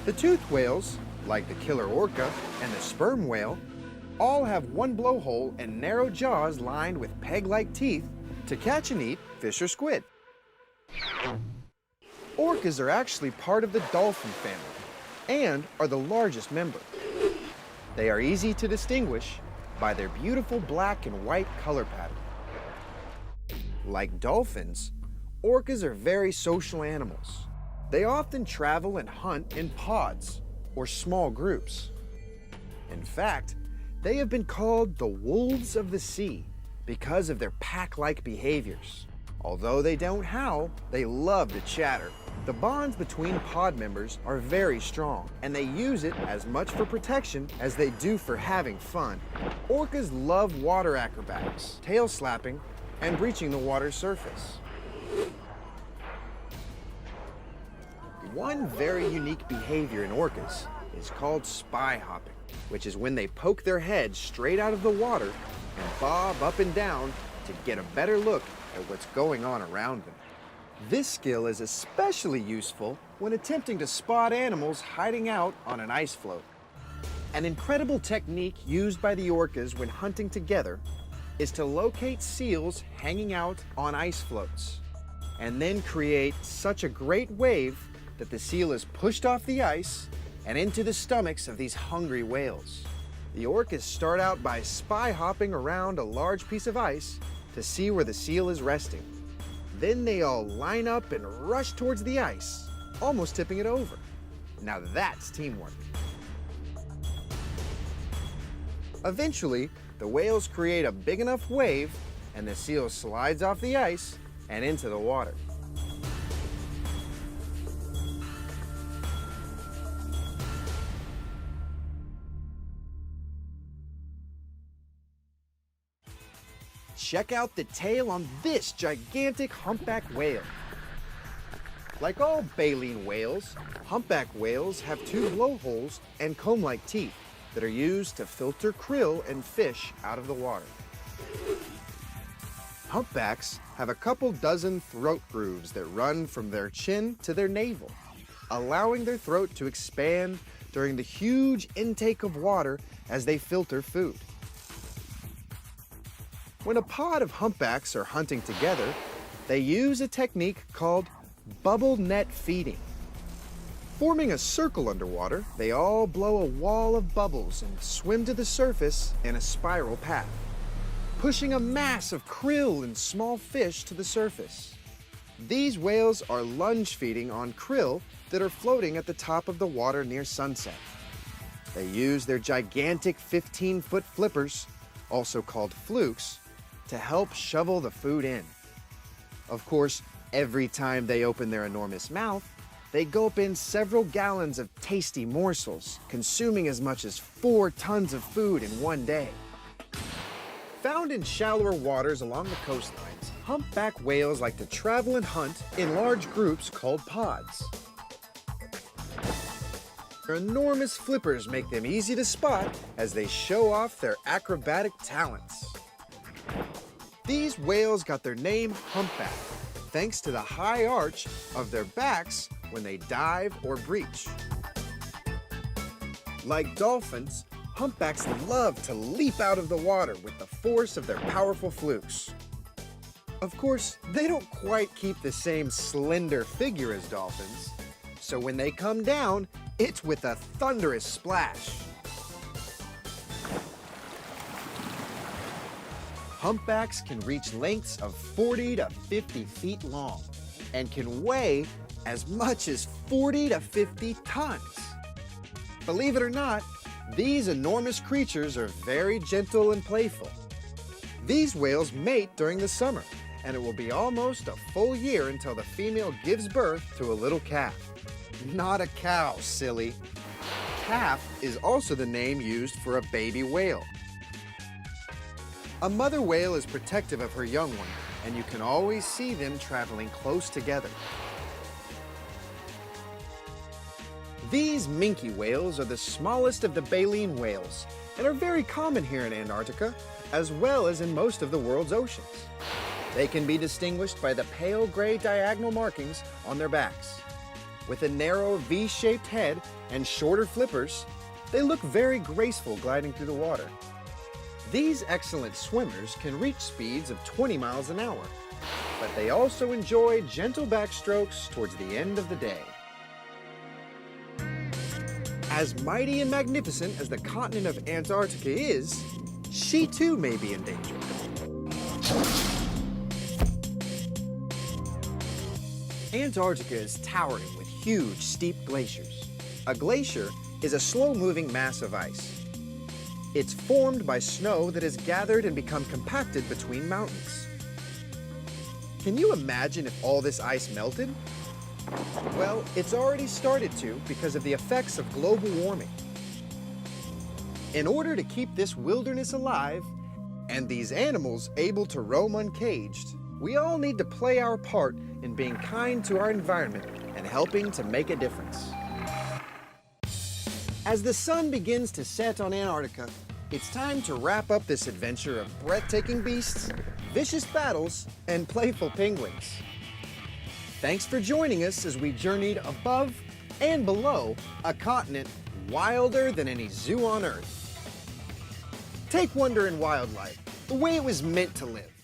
The toothed whales, like the killer orca and the sperm whale, all have one blowhole and narrow jaws lined with peg-like teeth to catch and eat fish or squid. Orcas are actually part of the dolphin family and are the largest member. They are easy to distinguish by their beautiful black and white color pattern. Like dolphins, orcas are very social animals. They often travel and hunt in pods or small groups. In fact, they have been called the wolves of the sea because of their pack-like behaviors. Although they don't howl, they love to chatter. The bonds between pod members are very strong, and they use it as much for protection as they do for having fun. Orcas love water acrobatics, tail slapping, and breaching the water's surface. One very unique behavior in orcas is called spy hopping, which is when they poke their heads straight out of the water and bob up and down to get a better look at what's going on around them. This skill is especially useful when attempting to spot animals hiding out on an ice floe. An incredible technique used by the orcas when hunting together is to locate seals hanging out on ice floats and then create such a great wave that the seal is pushed off the ice and into the stomachs of these hungry whales. The orcas start out by spy hopping around a large piece of ice to see where the seal is resting. Then they all line up and rush towards the ice, almost tipping it over. Now that's teamwork. Eventually, the whales create a big enough wave and the seal slides off the ice and into the water. Check out the tail on this gigantic humpback whale. Like all baleen whales, humpback whales have two blowholes and comb-like teeth that are used to filter krill and fish out of the water. Humpbacks have a couple dozen throat grooves that run from their chin to their navel, allowing their throat to expand during the huge intake of water as they filter food. When a pod of humpbacks are hunting together, they use a technique called bubble net feeding. Forming a circle underwater, they all blow a wall of bubbles and swim to the surface in a spiral path, pushing a mass of krill and small fish to the surface. These whales are lunge feeding on krill that are floating at the top of the water near sunset. They use their gigantic 15-foot flippers, also called flukes, to help shovel the food in. Of course, every time they open their enormous mouth, they gulp in several gallons of tasty morsels, consuming as much as 4 tons of food in one day. Found in shallower waters along the coastlines, humpback whales like to travel and hunt in large groups called pods. Their enormous flippers make them easy to spot as they show off their acrobatic talents. These whales got their name humpback, thanks to the high arch of their backs when they dive or breach. Like dolphins, humpbacks love to leap out of the water with the force of their powerful flukes. Of course, they don't quite keep the same slender figure as dolphins, so when they come down, it's with a thunderous splash. Humpbacks can reach lengths of 40 to 50 feet long and can weigh as much as 40 to 50 tons. Believe it or not, these enormous creatures are very gentle and playful. These whales mate during the summer, and it will be almost a full year until the female gives birth to a little calf. Not a cow, silly. Calf is also the name used for a baby whale. A mother whale is protective of her young one, and you can always see them traveling close together. These minke whales are the smallest of the baleen whales and are very common here in Antarctica, as well as in most of the world's oceans. They can be distinguished by the pale gray diagonal markings on their backs. With a narrow V-shaped head and shorter flippers, they look very graceful gliding through the water. These excellent swimmers can reach speeds of 20 miles an hour, but they also enjoy gentle backstrokes towards the end of the day. As mighty and magnificent as the continent of Antarctica is, she too may be in danger. Antarctica is towering with huge, steep glaciers. A glacier is a slow-moving mass of ice. It's formed by snow that has gathered and become compacted between mountains. Can you imagine if all this ice melted? Well, it's already started to because of the effects of global warming. In order to keep this wilderness alive and these animals able to roam uncaged, we all need to play our part in being kind to our environment and helping to make a difference. As the sun begins to set on Antarctica, it's time to wrap up this adventure of breathtaking beasts, vicious battles, and playful penguins. Thanks for joining us as we journeyed above and below a continent wilder than any zoo on Earth. Take wonder in wildlife, the way it was meant to live.